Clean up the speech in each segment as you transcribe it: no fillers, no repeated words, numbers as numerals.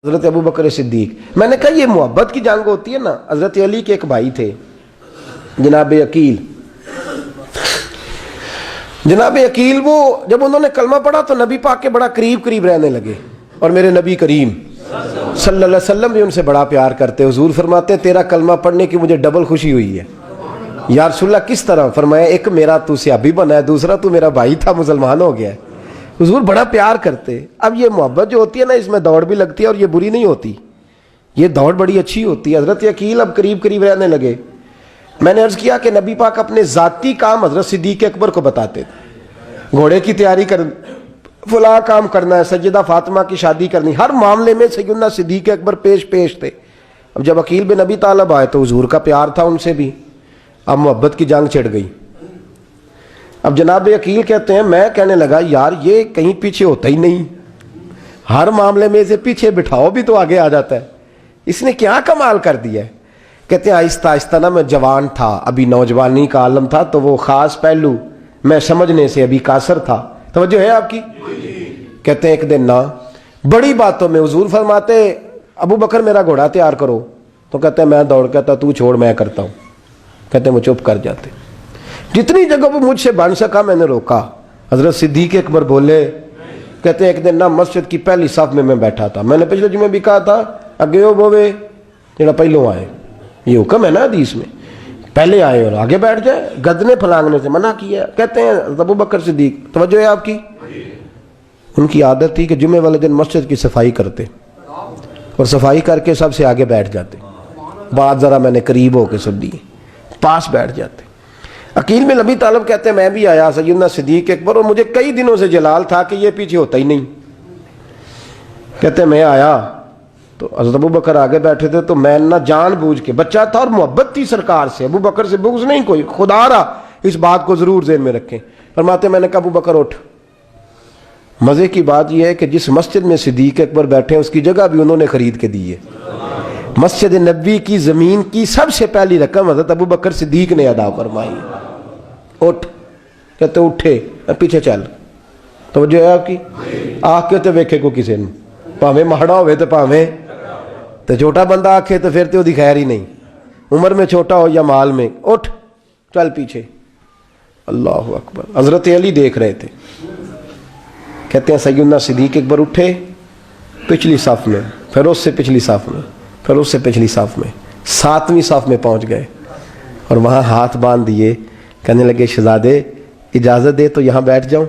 حضرت ابو بکر صدیق. میں نے کہا یہ محبت کی جنگ ہوتی ہے نا. حضرت علی کے ایک بھائی تھے جناب عقیل. جناب عقیل وہ جب انہوں نے کلمہ پڑھا تو نبی پاک کے بڑا قریب رہنے لگے, اور میرے نبی کریم صلی اللہ علیہ وسلم بھی ان سے بڑا پیار کرتے. حضور فرماتے تیرا کلمہ پڑھنے کی مجھے ڈبل خوشی ہوئی ہے. یا رسول اللہ کس طرح؟ فرمایا ایک میرا تو صحابی بنا ہے, دوسرا تو میرا بھائی تھا مسلمان ہو گیا ہے. حضور بڑا پیار کرتے. اب یہ محبت جو ہوتی ہے نا اس میں دوڑ بھی لگتی ہے اور یہ بری نہیں ہوتی, یہ دوڑ بڑی اچھی ہوتی ہے. حضرت عقیل اب قریب رہنے لگے. میں نے عرض کیا کہ نبی پاک اپنے ذاتی کام حضرت صدیق اکبر کو بتاتے تھے. گھوڑے کی تیاری کر, فلاں کام کرنا ہے, سیدہ فاطمہ کی شادی کرنی, ہر معاملے میں سیدنا صدیق اکبر پیش تھے. اب جب عقیل بن ابی طالب آئے تو حضور کا پیار تھا ان سے بھی, اب محبت کی جنگ چھڑ گئی. اب جناب عقیل کہتے ہیں میں کہنے لگا یار یہ کہیں پیچھے ہوتا ہی نہیں, ہر معاملے میں اسے پیچھے بٹھاؤ بھی تو آگے آ جاتا ہے, اس نے کیا کمال کر دیا ہے. کہتے ہیں آہستہ نا میں جوان تھا, ابھی نوجوانی کا عالم تھا, تو وہ خاص پہلو میں سمجھنے سے ابھی قاصر تھا. توجہ ہے آپ کی؟ کہتے ہیں ایک دن نا بڑی باتوں میں حضور فرماتے ابو بکر میرا گھوڑا تیار کرو, تو کہتے ہیں میں دوڑ, کہتا تو چھوڑ میں کرتا ہوں. کہتے ہیں وہ چپ کر جاتے. جتنی جگہ وہ مجھ سے بن سکا میں نے روکا. حضرت صدیق اکبر بولے, کہتے ہیں ایک دن نا مسجد کی پہلی صف میں بیٹھا تھا. میں نے پچھلے جمعے بھی کہا تھا اگے ہو بوے جڑا پہلوں آئے, یہ حکم ہے نا حدیث میں, پہلے آئے اور آگے بیٹھ جائے, گدنے پھلانگنے سے منع کیا. کہتے ہیں ابو بکر صدیق, توجہ ہے آپ کی, ان کی عادت تھی کہ جمعے والے دن مسجد کی صفائی کرتے اور صفائی کر کے سب سے آگے بیٹھ جاتے. بات ذرا میں نے قریب ہو کے سن دی, پاس بیٹھ جاتے. عقیل بن ابی طالب کہتے ہیں میں بھی آیا سیدنا صدیق اکبر, اور مجھے کئی دنوں سے جلال تھا کہ یہ پیچھے ہوتا ہی نہیں. کہتے ہیں میں آیا تو حضرت ابو بکر آگے بیٹھے تھے, تو میں نہ جان بوجھ کے, بچہ تھا اور محبت تھی سرکار سے, ابو بکر سے بغض نہیں کوئی, خدا رہا اس بات کو ضرور ذہن میں رکھیں. فرماتے میں نے کہا ابو بکر اٹھ. مزے کی بات یہ ہے کہ جس مسجد میں صدیق اکبر بیٹھے ہیں اس کی جگہ بھی انہوں نے خرید کے دی ہے. مسجد نبوی کی زمین کی سب سے پہلی رقم حضرت ابو بکر صدیق نے ادا فرمائی. اٹھ. کہتے اٹھے, پیچھے چل. توجہ ہے آپ کی؟ آنکھ کے تو ویکھے کو کسی نے, پاویں ماڑا ہوئے تو پاویں تو چھوٹا بندہ آکھے تو پھر تو دی خیر ہی نہیں, عمر میں چھوٹا ہو یا مال میں. اٹھ چل پیچھے. اللہ اکبر. حضرت علی دیکھ رہے تھے. کہتے ہیں سیدنا صدیق اکبر اٹھے پچھلی صف میں, پھر اس سے پچھلی صف میں, پھر اس سے پچھلی صف میں, 7ویں صف میں پہنچ گئے اور وہاں ہاتھ باندھ دیے. کہنے لگے شہزادے اجازت دے تو یہاں بیٹھ جاؤں,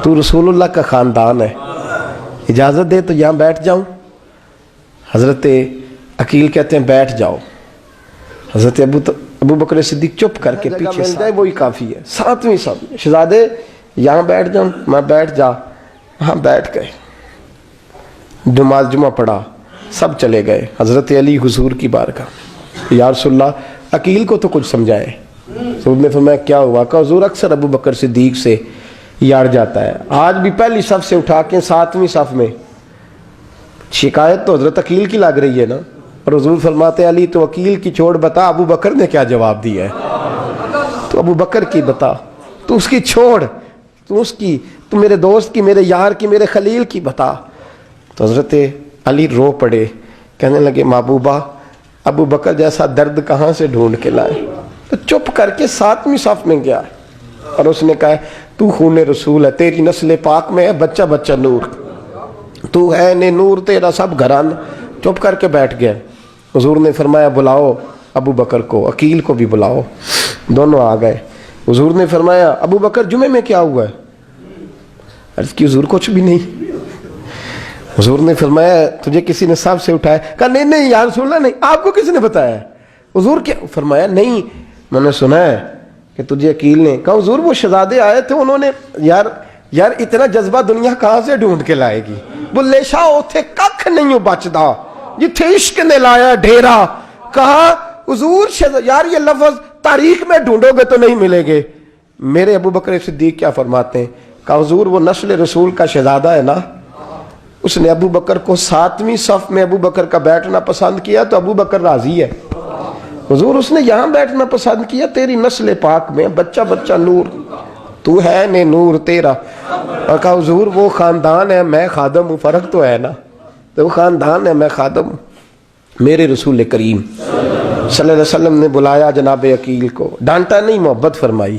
تو رسول اللہ کا خاندان ہے, اجازت دے تو یہاں بیٹھ جاؤں. حضرت عقیل کہتے ہیں بیٹھ جاؤ. حضرت ابو بکر صدیق چپ کر کے پیچھے مل جائے وہی کافی ہے. 7ویں صف میں شہزادے یہاں بیٹھ جاؤں. میں بیٹھ جا. ہاں بیٹھ گئے. نماز جمعہ پڑھا, سب چلے گئے. حضرت علی حضور کی بارگاہ, یا رسول اللہ عقیل کو تو کچھ سمجھائے. حضور نے فرمایا کیا ہوا؟ کہ حضور اکثر ابو بکر صدیق سے یاڑ جاتا ہے, آج بھی پہلی صف سے اٹھا کے 7ویں صف میں. شکایت تو حضرت عقیل کی لگ رہی ہے نا, اور حضور فرماتے علی تو عقیل کی چھوڑ, بتا ابو بکر نے کیا جواب دیا ہے. تو ابو بکر کی بتا, تو اس کی چھوڑ, تو اس کی, تو میرے دوست کی, میرے یار کی, میرے خلیل کی بتا. تو حضرت علی رو پڑے. کہنے لگے محبوبہ ابو بکر جیسا درد کہاں سے ڈھونڈ کے لائے. تو چپ کر کے 7ویں صف میں گیا اور اس نے کہا تو خون رسول ہے, تیری نسل پاک میں ہے بچہ بچہ نور, تو ہے نے نور تیرا سب گھران. چپ کر کے بیٹھ گئے. حضور نے فرمایا بلاؤ ابو بکر کو, عقیل کو بھی بلاؤ. دونوں آ گئے. حضور نے فرمایا ابو بکر جمعے میں کیا ہوا ہے؟ عرض کی حضور کچھ بھی نہیں. حضور نے فرمایا تجھے کسی نے صف سے اٹھایا؟ کہا نہیں یا رسول اللہ نہیں. آپ کو کس نے بتایا؟ حضور کیا؟ فرمایا نہیں میں نے سنا ہے کہ تجھے عقیل نے. کہا حضور وہ شہزادے آئے تھے, انہوں نے یار اتنا جذبہ دنیا کہاں سے ڈھونڈ کے لائے گی. بلے شاہ اوتھے ککھ نہیں بچدا جتھے عشق نے لایا ڈھیرا. کہا حضور یار یہ لفظ تاریخ میں ڈھونڈو گے تو نہیں ملے گے. میرے ابو بکر صدیق کیا فرماتے ہیں؟ کہا حضور وہ نسل رسول کا شہزادہ ہے نا, اس نے ابو بکر کو 7ویں صف میں ابو بکر کا بیٹھنا پسند کیا تو ابو بکر راضی ہے. حضور اس نے یہاں بیٹھنا پسند کیا, تیری نسل پاک میں بچہ بچہ نور, تو ہے نے نور تیرا. اور کہا حضور وہ خاندان ہے, میں خادم ہوں, فرق تو ہے نا. تو وہ خاندان ہے، میں خادم ہوں۔ میرے رسول کریم صلی اللہ علیہ وسلم نے بلایا جناب عقیل کو، ڈانٹا نہیں، محبت فرمائی۔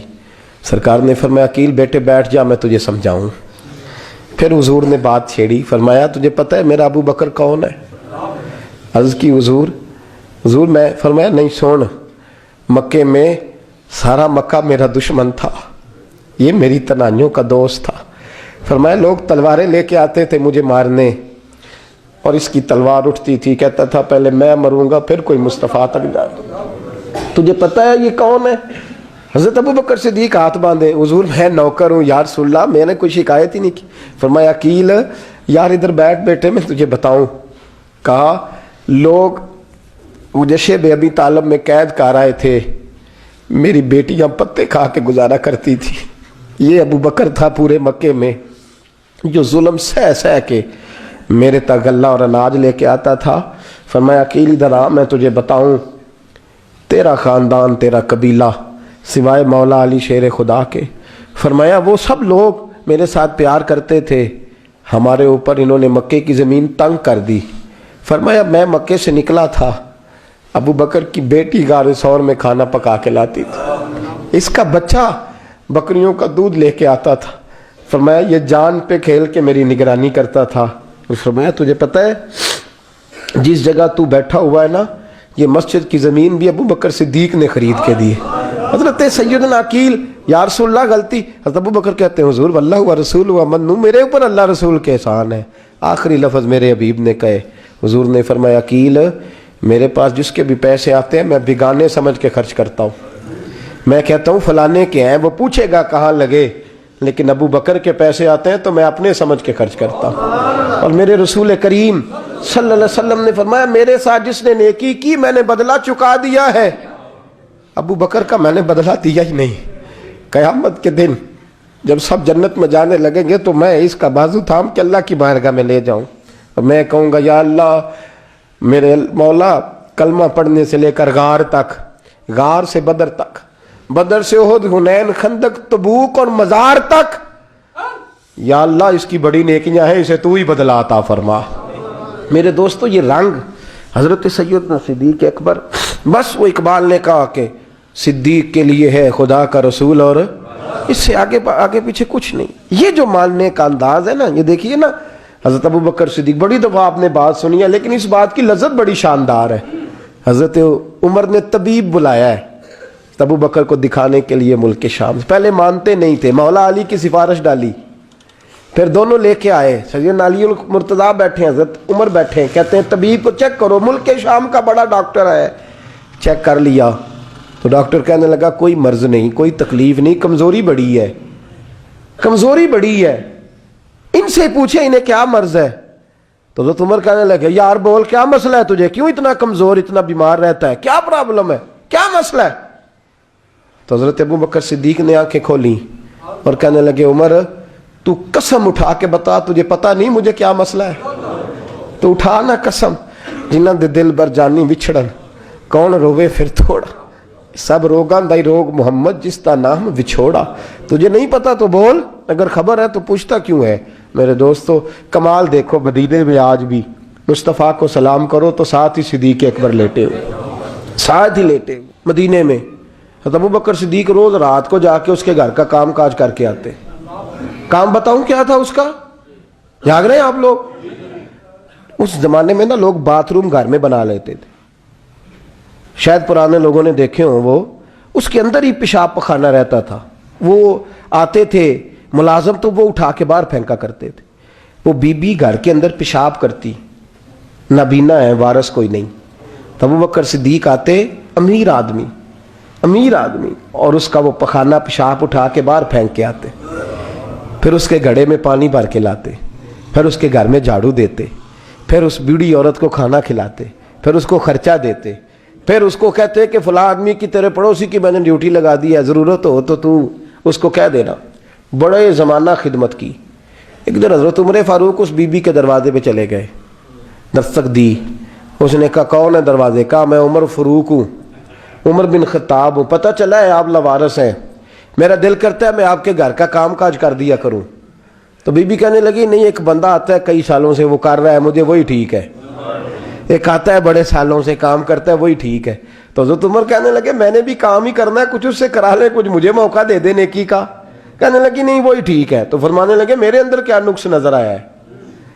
سرکار نے فرمایا عقیل بیٹے بیٹھ جا، میں تجھے سمجھاؤں۔ پھر حضور نے بات چھیڑی، فرمایا تجھے پتہ ہے میرا ابو بکر کون ہے؟ عرض کی حضور میں، فرمایا نہیں سن، مکے میں سارا مکہ میرا دشمن تھا، یہ میری تنائیوں کا دوست تھا۔ فرمایا لوگ تلواریں لے کے آتے تھے مجھے مارنے، اور اس کی تلوار اٹھتی تھی، کہتا تھا پہلے میں مروں گا پھر کوئی مصطفیٰ تک جائے۔ تجھے پتہ ہے یہ کون ہے؟ حضرت ابو بکر صدیق ہاتھ باندھے، حضور میں نوکر ہوں یا رسول اللہ، میں نے کوئی شکایت ہی نہیں کی۔ فرمایا عقیل یار ادھر بیٹھ بیٹے، میں تجھے بتاؤں۔ کہا لوگ مجھے شیب ابی طالب میں قید کر آئے تھے، میری بیٹیاں پتے کھا کے گزارا کرتی تھی، یہ ابو بکر تھا پورے مکے میں جو ظلم سہ کے میرے تک غلہ اور اناج لے کے آتا تھا۔ فرمایا عقیل ادھر آ، میں تجھے بتاؤں، تیرا خاندان تیرا قبیلہ سوائے مولا علی شیر خدا کے، فرمایا وہ سب لوگ میرے ساتھ پیار کرتے تھے، ہمارے اوپر انہوں نے مکے کی زمین تنگ کر دی۔ فرمایا میں مکے سے نکلا تھا، ابو بکر کی بیٹی غار ثور میں کھانا پکا کے لاتی تھی، اس کا بچہ بکریوں کا دودھ لے کے آتا تھا۔ فرمایا یہ جان پہ کھیل کے میری نگرانی کرتا تھا۔ فرمایا تجھے پتہ ہے جس جگہ تو بیٹھا ہوا ہے نا، یہ مسجد کی زمین بھی ابو بکر صدیق نے خرید کے دی۔ حضرت سیدنا عقیل یا رسول اللہ غلطی، حضرت ابو بکر کہتے ہیں حضور واللہ و رسول و منو، میرے اوپر اللہ رسول کے احسان ہے۔ آخری لفظ میرے حبیب نے کہے، حضور نے فرمایا عقیل میرے پاس جس کے بھی پیسے آتے ہیں میں بگانے سمجھ کے خرچ کرتا ہوں، میں کہتا ہوں فلانے کے ہیں، وہ پوچھے گا کہاں لگے، لیکن ابو بکر کے پیسے آتے ہیں تو میں اپنے سمجھ کے خرچ کرتا ہوں۔ اور میرے رسول کریم صلی اللہ علیہ وسلم نے فرمایا میرے ساتھ جس نے نیکی کی میں نے بدلہ چکا دیا ہے، ابو بکر کا میں نے بدلہ دیا ہی نہیں۔ قیامت کے دن جب سب جنت میں جانے لگیں گے تو میں اس کا بازو تھام کے اللہ کی بارگاہ میں لے جاؤں اور میں کہوں گا یا اللہ میرے مولا، کلمہ پڑھنے سے لے کر غار تک، غار سے بدر تک، بدر سے احد، حنین، خندق، تبوک اور مزار تک، یا اللہ اس کی بڑی نیکیاں ہیں، اسے تو ہی بدلا عطا فرما۔ میرے دوستو یہ رنگ حضرت سیدنا صدیق اکبر، بس وہ اقبال نے کہا کہ صدیق کے لیے ہے خدا کا رسول اور اس سے آگے پیچھے کچھ نہیں۔ یہ جو ماننے کا انداز ہے نا، یہ دیکھیے نا، حضرت ابو بکر صدیق، بڑی دفعہ آپ نے بات سنی ہے لیکن اس بات کی لذت بڑی شاندار ہے۔ حضرت عمر نے طبیب بلایا ہے ابو بکر کو دکھانے کے لیے ملک شام، پہلے مانتے نہیں تھے، مولا علی کی سفارش ڈالی، پھر دونوں لے کے آئے، سیدنا علی المرتضیٰ بیٹھے ہیں، حضرت عمر بیٹھے ہیں، کہتے ہیں طبیب کو چیک کرو، ملک شام کا بڑا ڈاکٹر ہے۔ چیک کر لیا تو ڈاکٹر کہنے لگا کوئی مرض نہیں، کوئی تکلیف نہیں، کمزوری بڑی ہے، کمزوری بڑی ہے، ان سے پوچھے انہیں کیا مرض ہے۔ تو حضرت عمر کہنے لگے یار بول کیا مسئلہ ہے تجھے، کیوں اتنا کمزور، اتنا بیمار رہتا ہے، کیا پرابلم ہے، کیا مسئلہ ہے؟ تو حضرت ابو بکر صدیق نے آنکھیں کھولیں اور کہنے لگے عمر تو قسم اٹھا کے بتا، تجھے پتا نہیں مجھے کیا مسئلہ ہے؟ تو اٹھا نا قسم، جنہاں دے دل بر جانی بچھڑن، کون روے پھر تھوڑا، سب روگاں دائی روگ محمد جس کا نام وچھوڑا۔ تجھے نہیں پتا تو بول، اگر خبر ہے تو پوچھتا کیوں ہے؟ میرے دوستو کمال دیکھو، مدینے میں آج بھی مصطفیٰ کو سلام کرو تو ساتھ ہی صدیق اکبر لیٹے ہوئے، ساتھ ہی لیٹے ہوئے مدینے میں۔ ابو بکر صدیق روز رات کو جا کے اس کے گھر کا کام کاج کر کے آتے۔ کام بتاؤں کیا تھا اس کا، جاگ رہے ہیں آپ لوگ؟ اس زمانے میں نا لوگ باتھ روم گھر میں بنا لیتے تھے، شاید پرانے لوگوں نے دیکھے ہوں، وہ اس کے اندر ہی پیشاب پخانہ رہتا تھا، وہ آتے تھے ملازم تو وہ اٹھا کے باہر پھینکا کرتے تھے۔ وہ بی بی گھر کے اندر پیشاب کرتی، نابینا ہے، وارث کوئی نہیں، ابو بکر صدیق آتے، امیر آدمی، اور اس کا وہ پخانہ پیشاب اٹھا کے باہر پھینک کے آتے، پھر اس کے گھڑے میں پانی بھر کے لاتے، پھر اس کے گھر میں جھاڑو دیتے، پھر اس بوڑھی عورت کو کھانا کھلاتے، پھر اس کو خرچہ دیتے، پھر اس کو کہتے کہ فلاں آدمی کی تیرے پڑوسی کی میں نے ڈیوٹی لگا دی ہے، ضرورت ہو تو اس کو کہہ دینا۔ بڑے زمانہ خدمت کی۔ ایک دن حضرت عمر فاروق اس بی بی کے دروازے پہ چلے گئے، دستک دی، اس نے کہا کون ہے دروازے؟ کہا میں عمر فاروق ہوں، عمر بن خطاب ہوں، پتہ چلا ہے آپ لوارث ہیں، میرا دل کرتا ہے میں آپ کے گھر کا کام کاج کر دیا کروں۔ تو بی بی کہنے لگی نہیں، ایک بندہ آتا ہے کئی سالوں سے وہ کر رہا ہے مجھے وہی ٹھیک ہے، ایک آتا ہے بڑے سالوں سے کام کرتا ہے وہی ٹھیک ہے۔ تو حضرت عمر کہنے لگے میں نے بھی کام ہی کرنا ہے، کچھ اس سے کرا لیں، کچھ مجھے موقع دے دے نیکی کا۔ کہنے لگی نہیں وہی ٹھیک ہے۔ تو فرمانے لگے میرے اندر کیا نقص نظر آیا ہے،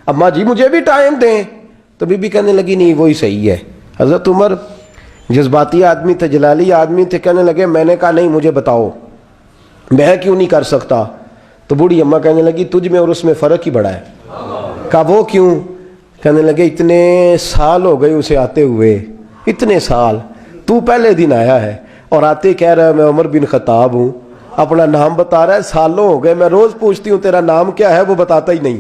اماں جی مجھے بھی ٹائم دیں۔ تو بی بی کہنے لگی نہیں وہی صحیح ہے۔ حضرت عمر جذباتی آدمی تھے، جلالی آدمی تھے، کہنے لگے میں نے کہا نہیں مجھے بتاؤ میں کیوں نہیں کر سکتا۔ تو بوڑھی اماں کہنے لگی تجھ میں اور اس میں فرق ہی بڑا ہے۔ کہا وہ کیوں؟ کہنے لگے اتنے سال ہو گئے اسے آتے ہوئے، اتنے سال، تو پہلے دن آیا ہے اور آتے کہہ رہا ہے میں عمر بن خطاب ہوں، اپنا نام بتا رہا ہے، سالوں ہو گئے میں روز پوچھتی ہوں تیرا نام کیا ہے، وہ بتاتا ہی نہیں۔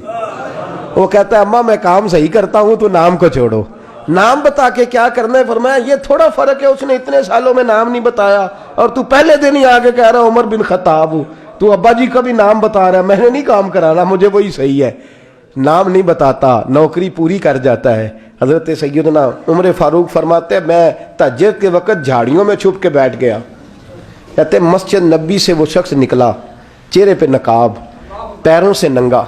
وہ کہتا ہے اماں میں کام صحیح کرتا ہوں تو نام کو چھوڑو، نام بتا کے کیا کرنا ہے۔ فرمایا یہ تھوڑا فرق ہے، اس نے اتنے سالوں میں نام نہیں بتایا اور تو پہلے دن ہی آگے کہہ رہا عمر بن خطاب ہوں، تو ابا جی کا بھی نام بتا رہا ہے، میں نے نہیں کام کرانا، مجھے وہی صحیح ہے۔ نام نہیں بتاتا، نوکری پوری کر جاتا ہے۔ حضرت سیدنا عمر فاروق فرماتے ہیں میں تہجد کے وقت جھاڑیوں میں چھپ کے بیٹھ گیا، کہتے مسجد نبی سے وہ شخص نکلا، چہرے پہ نقاب، پیروں سے ننگا،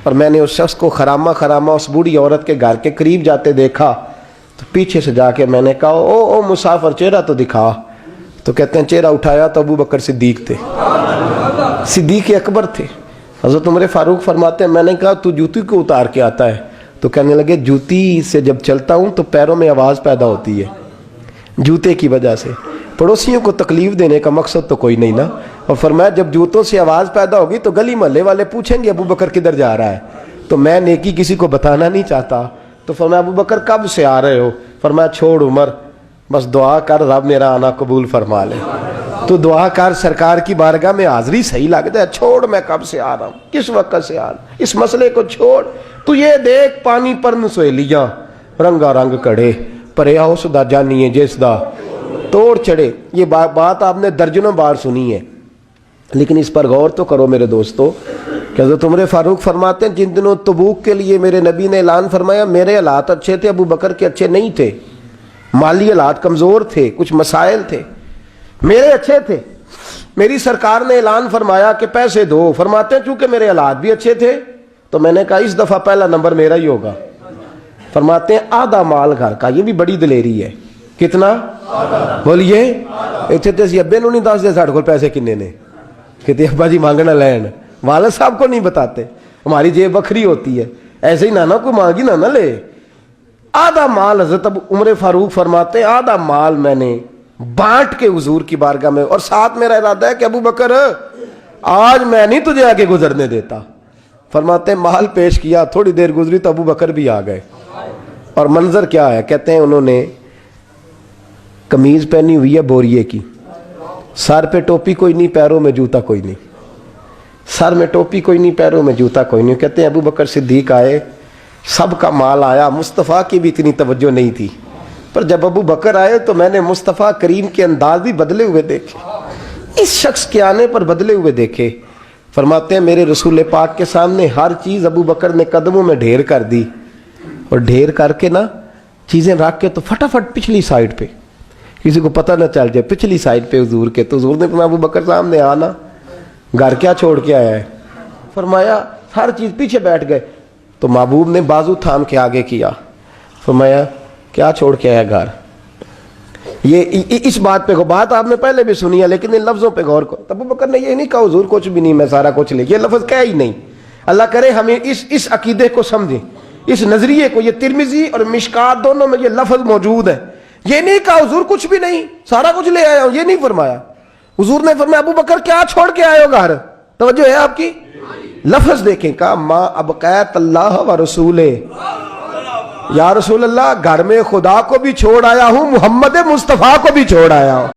اور میں نے اس شخص کو خرامہ اس بوڑھی عورت کے گھر کے قریب جاتے دیکھا، تو پیچھے سے جا کے میں نے کہا او مسافر چہرہ تو دکھا۔ تو کہتے ہیں چہرہ اٹھایا تو ابو بکر صدیق تھے، صدیق اکبر تھے۔ حضرت عمر فاروق فرماتے ہیں میں نے کہا تو جوتی کو اتار کے آتا ہے؟ تو کہنے لگے جوتی سے جب چلتا ہوں تو پیروں میں آواز پیدا ہوتی ہے جوتے کی وجہ سے، پڑوسیوں کو تکلیف دینے کا مقصد تو کوئی نہیں نا۔ اور فرمایا جب جوتوں سے آواز پیدا ہوگی تو گلی محلے والے پوچھیں گے ابو بکر کدھر جا رہا ہے، تو میں نیکی کسی کو بتانا نہیں چاہتا۔ تو فرمایا ابو بکر کب سے آ رہے ہو؟ فرمایا چھوڑ عمر، بس دعا کر رب میرا آنا قبول فرما لے، تو دعا کر سرکار کی بارگاہ میں حاضری صحیح لگ جائے، چھوڑ میں کب سے آ رہا ہوں، کس وقت سے آ رہا ہوں، اس مسئلے کو چھوڑ، تو یہ دیکھ پانی پر نسویلیاں رنگا رنگ کڑے پرے آؤ سدا جانیے جس دا توڑ چڑھے۔ یہ بات آپ نے درجنوں بار سنی ہے، لیکن اس پر غور تو کرو میرے دوستو کہ حضرت عمر فاروق فرماتے ہیں جن دنوں تبوک کے لیے میرے نبی نے اعلان فرمایا میرے حالات اچھے تھے، ابو بکر کے اچھے نہیں تھے، مالی حالات کمزور تھے، کچھ مسائل تھے، میرے اچھے تھے۔ میری سرکار نے اعلان فرمایا کہ پیسے دو، فرماتے ہیں چونکہ میرے حالات بھی اچھے تھے تو میں نے کہا اس دفعہ پہلا نمبر میرا ہی ہوگا۔ فرماتے ہیں آدھا مال گھر کا، یہ بھی بڑی دلیری ہے۔ کتنا؟ بولیے اتنے تے ابے نو نہیں دس دے ساڑھے کو پیسے کنے نے، کہتے ابا جی مانگنا لین، والد صاحب کو نہیں بتاتے، ہماری جیب بکھری ہوتی ہے، ایسے ہی نانا کو مانگی نہ لے۔ آدھا مال حضرت عمر فاروق فرماتے ہیں آدھا مال میں نے بانٹ کے حضور کی بارگاہ میں، اور ساتھ میرا ارادہ ہے کہ ابو بکر آج میں نہیں تجھے آگے گزرنے دیتا۔ فرماتے ہیں مال پیش کیا، تھوڑی دیر گزری تو ابو بکر بھی آ گئے، اور منظر کیا ہے؟ کہتے ہیں انہوں نے قمیض پہنی ہوئی ہے بوریے کی، سر پہ ٹوپی کوئی نہیں، پیروں میں جوتا کوئی نہیں، سر میں ٹوپی کوئی نہیں، پیروں میں جوتا کوئی نہیں۔ کہتے ہیں ابو بکر صدیق آئے، سب کا مال آیا، مصطفیٰ کی بھی اتنی توجہ نہیں تھی، پر جب ابو بکر آئے تو میں نے مصطفیٰ کریم کے انداز بھی بدلے ہوئے دیکھے، اس شخص کے آنے پر بدلے ہوئے دیکھے۔ فرماتے ہیں میرے رسول پاک کے سامنے ہر چیز ابو بکر نے قدموں میں ڈھیر کر دی، اور ڈھیر کر کے نا چیزیں رکھ کے تو فٹافٹ پچھلی سائڈ پہ، کسی کو پتہ نہ چل جائے، پچھلی سائڈ پہ حضور کے۔ تو حضور نے فرمایا ابو بکر سامنے آنا، گھر کیا چھوڑ کے آیا ہے؟ فرمایا ہر چیز، پیچھے بیٹھ گئے۔ تو محبوب نے بازو تھام کے آگے کیا، فرمایا کیا چھوڑ کے آیا گھر؟ یہ اس بات پہ بات آپ نے پہلے بھی سنی ہے، لیکن ان لفظوں پہ غور کرو۔ ابو بکر نے یہ نہیں کہا حضور کچھ بھی نہیں میں سارا کچھ لے، یہ لفظ کہا ہی نہیں۔ اللہ کرے ہمیں اس عقیدے کو سمجھیں، اس نظریے کو۔ یہ ترمذی اور مشکات دونوں میں یہ لفظ موجود ہے۔ یہ نہیں کہا حضور کچھ بھی نہیں سارا کچھ لے آیا ہوں، یہ نہیں فرمایا۔ حضور نے فرمایا ابو بکر کیا چھوڑ کے آئے ہو گھر؟ توجہ ہے آپ کی؟ لفظ دیکھیں، کہا ما ابقیت اللہ و رسولہ، یا رسول اللہ گھر میں خدا کو بھی چھوڑ آیا ہوں، محمد مصطفیٰ کو بھی چھوڑ آیا ہوں۔